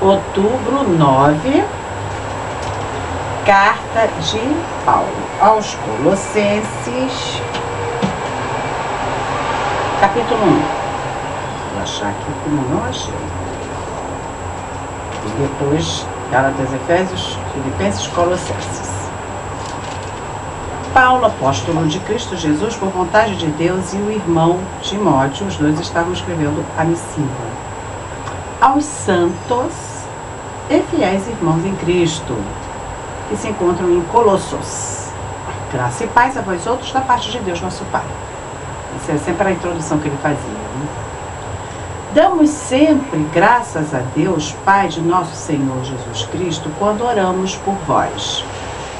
outubro 9, carta de Paulo aos Colossenses, capítulo 1. Vou achar aqui como não achei. E depois Gálatas, Efésios, Filipenses, Colossenses. Paulo, apóstolo de Cristo Jesus, por vontade de Deus, e o irmão Timóteo, os dois estavam escrevendo a missiva. Aos santos e fiéis irmãos em Cristo, que se encontram em Colossos. Graça e paz a vós outros da parte de Deus, nosso Pai. Essa é sempre a introdução que ele fazia, né? Damos sempre graças a Deus, Pai de nosso Senhor Jesus Cristo, quando oramos por vós.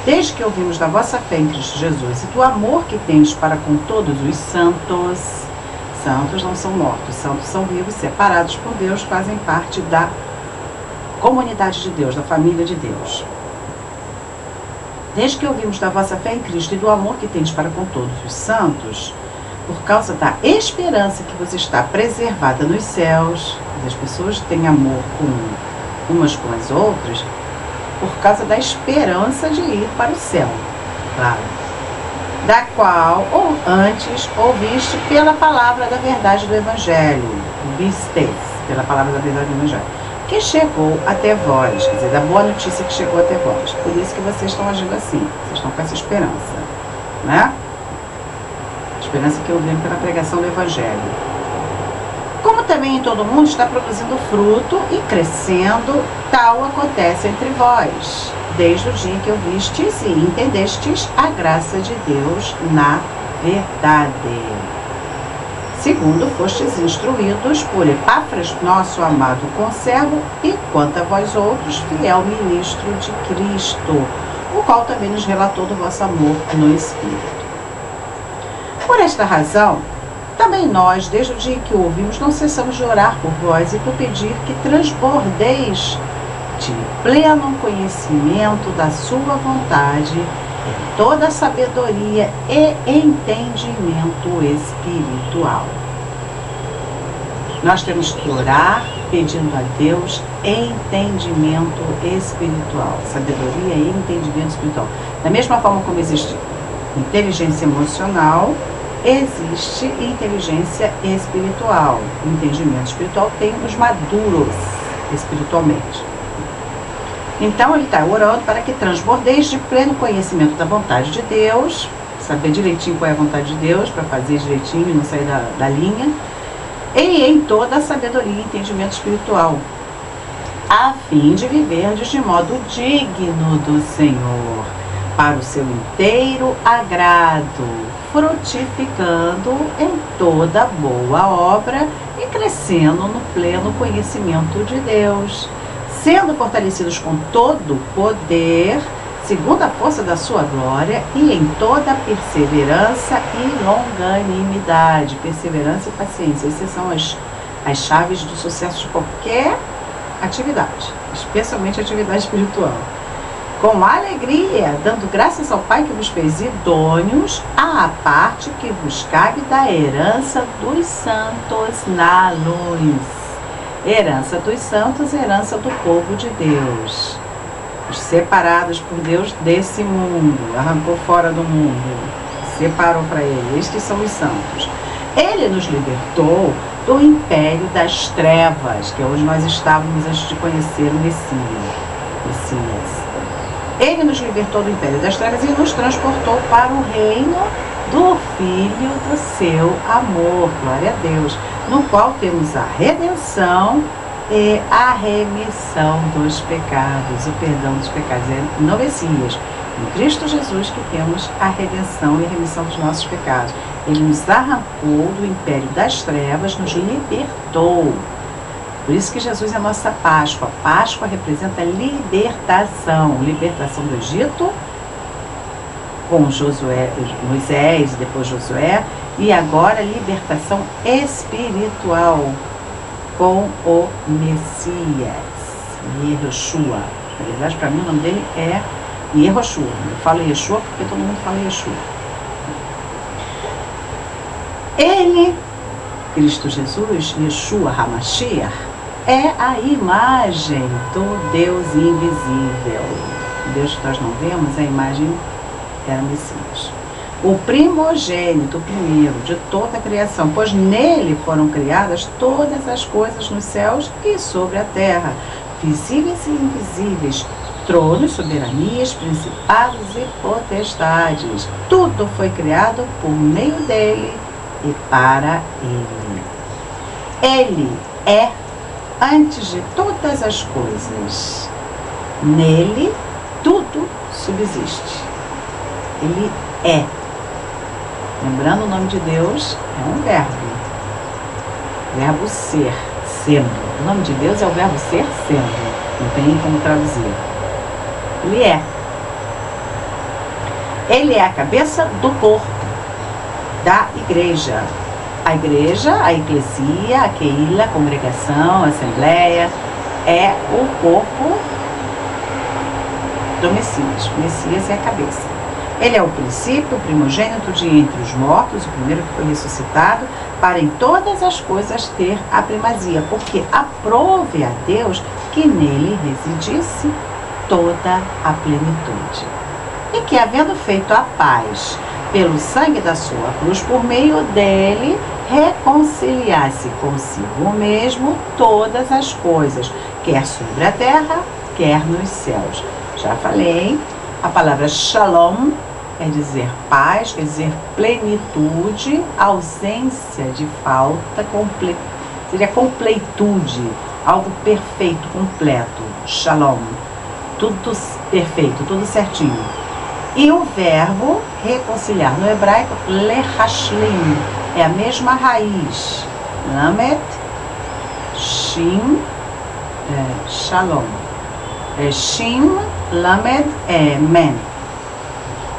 Desde que ouvimos da vossa fé em Cristo Jesus e do amor que tens para com todos os santos. Santos não são mortos, santos são vivos, separados por Deus, fazem parte da comunidade de Deus, da família de Deus. Desde que ouvimos da vossa fé em Cristo e do amor que tens para com todos os santos, por causa da esperança que vos está preservada nos céus, as pessoas têm amor com umas com as outras, por causa da esperança de ir para o céu, claro, da qual ou antes ouviste pela palavra da verdade do Evangelho, vistes pela palavra da verdade do Evangelho, que chegou até vós, quer dizer, da boa notícia que chegou até vós. Por isso que vocês estão agindo assim, vocês estão com essa esperança, né? Esperança que eu venho pela pregação do Evangelho. Como também em todo mundo está produzindo fruto e crescendo, tal acontece entre vós, desde o dia em que ouvistes e entendestes a graça de Deus na verdade. Segundo fostes instruídos por Epáfras, nosso amado conservo, e quanto a vós outros, fiel ministro de Cristo, o qual também nos relatou do vosso amor no Espírito. Por esta razão, também nós, desde o dia em que o ouvimos, não cessamos de orar por vós e por pedir que transbordeis de pleno conhecimento da sua vontade, em toda sabedoria e entendimento espiritual. Nós temos que orar pedindo a Deus entendimento espiritual, sabedoria e entendimento espiritual. Da mesma forma como existe inteligência emocional, existe inteligência espiritual. O entendimento espiritual tem os maduros espiritualmente. Então ele está orando para que transbordeis de pleno conhecimento da vontade de Deus, saber direitinho qual é a vontade de Deus, para fazer direitinho e não sair da linha, e em toda a sabedoria e entendimento espiritual, a fim de viverdes de modo digno do Senhor, para o seu inteiro agrado, frutificando em toda boa obra e crescendo no pleno conhecimento de Deus, sendo fortalecidos com todo o poder, segundo a força da sua glória, e em toda perseverança e longanimidade. Perseverança e paciência, essas são as chaves do sucesso de qualquer atividade, especialmente atividade espiritual. Com alegria, dando graças ao Pai que vos fez idôneos à parte que vos cabe da herança dos santos na luz. Herança dos santos, herança do povo de Deus. Os separados por Deus desse mundo, arrancou fora do mundo, separou para ele. Estes são os santos. Ele nos libertou do império das trevas, que é onde nós estávamos antes de conhecer o Messias. Ele nos libertou do império das trevas e nos transportou para o reino do Filho do seu amor, glória a Deus, no qual temos a redenção e a remissão dos pecados, o perdão dos pecados, é no Messias, em Cristo Jesus, que temos a redenção e a remissão dos nossos pecados. Ele nos arrancou do império das trevas, nos libertou. Por isso que Jesus é a nossa Páscoa. A Páscoa representa libertação. Libertação do Egito, com Josué, Moisés, depois Josué, e agora libertação espiritual com o Messias, Yehoshua. Na verdade, para mim, o nome dele é Yehoshua. Eu falo Yeshua porque todo mundo fala Yeshua. Ele, Cristo Jesus, Yeshua HaMashiach, é a imagem do Deus invisível. O Deus que nós não vemos, a imagem era o Messias. O primogênito, o primeiro de toda a criação, pois nele foram criadas todas as coisas nos céus e sobre a terra, visíveis e invisíveis, tronos, soberanias, principados e potestades. Tudo foi criado por meio dele e para ele. Ele é antes de todas as coisas. Nele tudo subsiste. Ele é. Lembrando, o nome de Deus é um verbo. Verbo ser, sendo. O nome de Deus é o verbo ser, sendo. Não tem como traduzir. Ele é. Ele é a cabeça do corpo, da igreja. A igreja, a eclesia, a keila, a congregação, a assembleia, é o corpo do Messias. O Messias é a cabeça. Ele é o princípio, o primogênito de entre os mortos, o primeiro que foi ressuscitado, para em todas as coisas ter a primazia, porque aprove a Deus que nele residisse toda a plenitude. E que, havendo feito a paz pelo sangue da sua cruz, por meio dele, reconciliasse consigo mesmo todas as coisas, quer sobre a terra, quer nos céus. Já falei, a palavra shalom quer dizer paz, quer dizer plenitude, ausência de falta, seria completude, algo perfeito, completo, shalom, tudo perfeito, tudo certinho. E o verbo reconciliar, no hebraico, lehashlim, é a mesma raiz, lamet, shin, shalom, shin, lamed, men.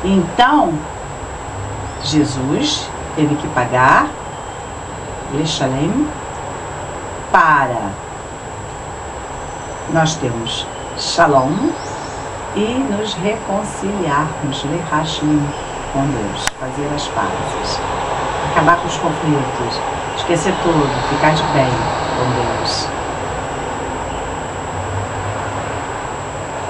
Então, Jesus teve que pagar Lechalem para nós termos Shalom e nos reconciliarmos, Lehashlim, com Deus, fazer as pazes, acabar com os conflitos, esquecer tudo, ficar de bem com Deus.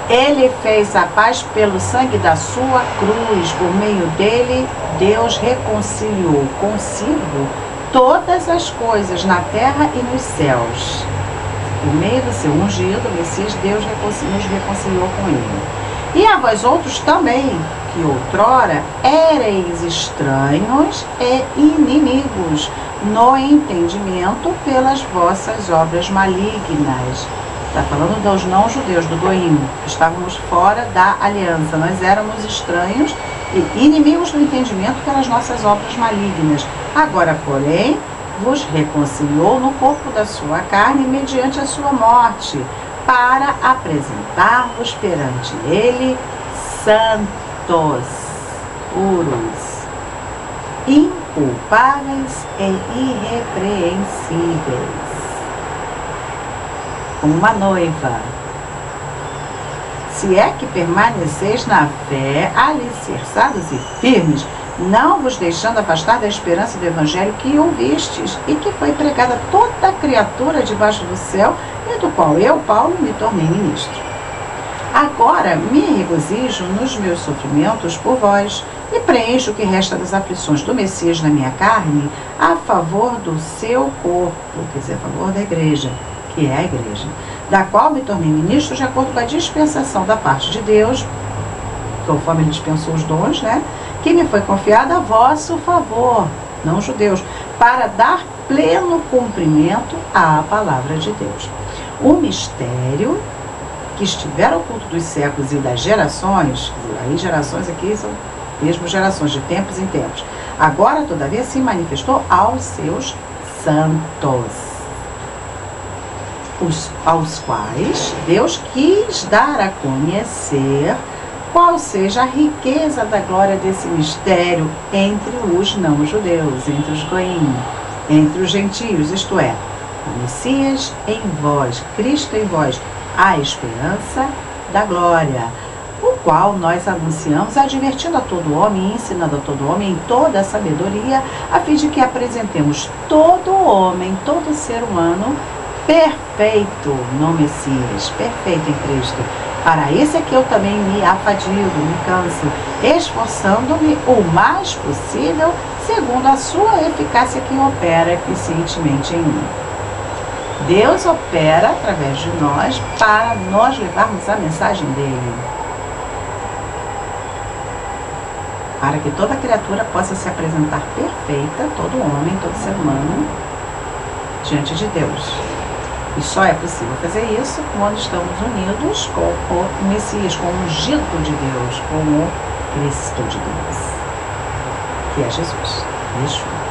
Ele fez a paz pelo sangue da sua cruz, por meio dele Deus reconciliou consigo todas as coisas na terra e nos céus. Por meio do seu ungido, o Messias, Deus nos reconciliou com ele. E a vós outros também, que outrora éreis estranhos e inimigos no entendimento pelas vossas obras malignas. Está falando dos não-judeus, do Goim, que estávamos fora da aliança. Nós éramos estranhos e inimigos do entendimento pelas nossas obras malignas. Agora, porém, vos reconciliou no corpo da sua carne mediante a sua morte, para apresentar-vos perante ele santos, puros, inculpáveis e irrepreensíveis, como uma noiva. Se é que permaneceis na fé, alicerçados e firmes, não vos deixando afastar da esperança do Evangelho que ouvistes e que foi pregada a toda criatura debaixo do céu, e do qual eu, Paulo, me tornei ministro. Agora me regozijo nos meus sofrimentos por vós, e preencho o que resta das aflições do Messias na minha carne, a favor do seu corpo, quer dizer, a favor da igreja, que é a igreja, da qual me tornei ministro de acordo com a dispensação da parte de Deus, conforme ele dispensou os dons, que me foi confiada a vosso favor, não judeus, para dar pleno cumprimento à palavra de Deus. O mistério que estiver oculto dos séculos e das gerações, aí gerações aqui são mesmo gerações, de tempos em tempos, agora todavia se manifestou aos seus santos, aos quais Deus quis dar a conhecer qual seja a riqueza da glória desse mistério entre os não-judeus, entre os goim, entre os gentios, isto é, o Messias em vós, Cristo em vós, a esperança da glória, o qual nós anunciamos, advertindo a todo homem e ensinando a todo homem em toda a sabedoria, a fim de que apresentemos todo homem, todo ser humano, perfeito no Messias, perfeito em Cristo. Para isso é que eu também me afadigo, me canso, esforçando-me o mais possível, segundo a sua eficácia que opera eficientemente em mim. Deus opera através de nós para nós levarmos a mensagem dele. Para que toda criatura possa se apresentar perfeita, todo homem, todo ser humano, diante de Deus. E só é possível fazer isso quando estamos unidos com o Messias, com o ungido de Deus, com o Cristo de Deus, que é Jesus, Yeshua.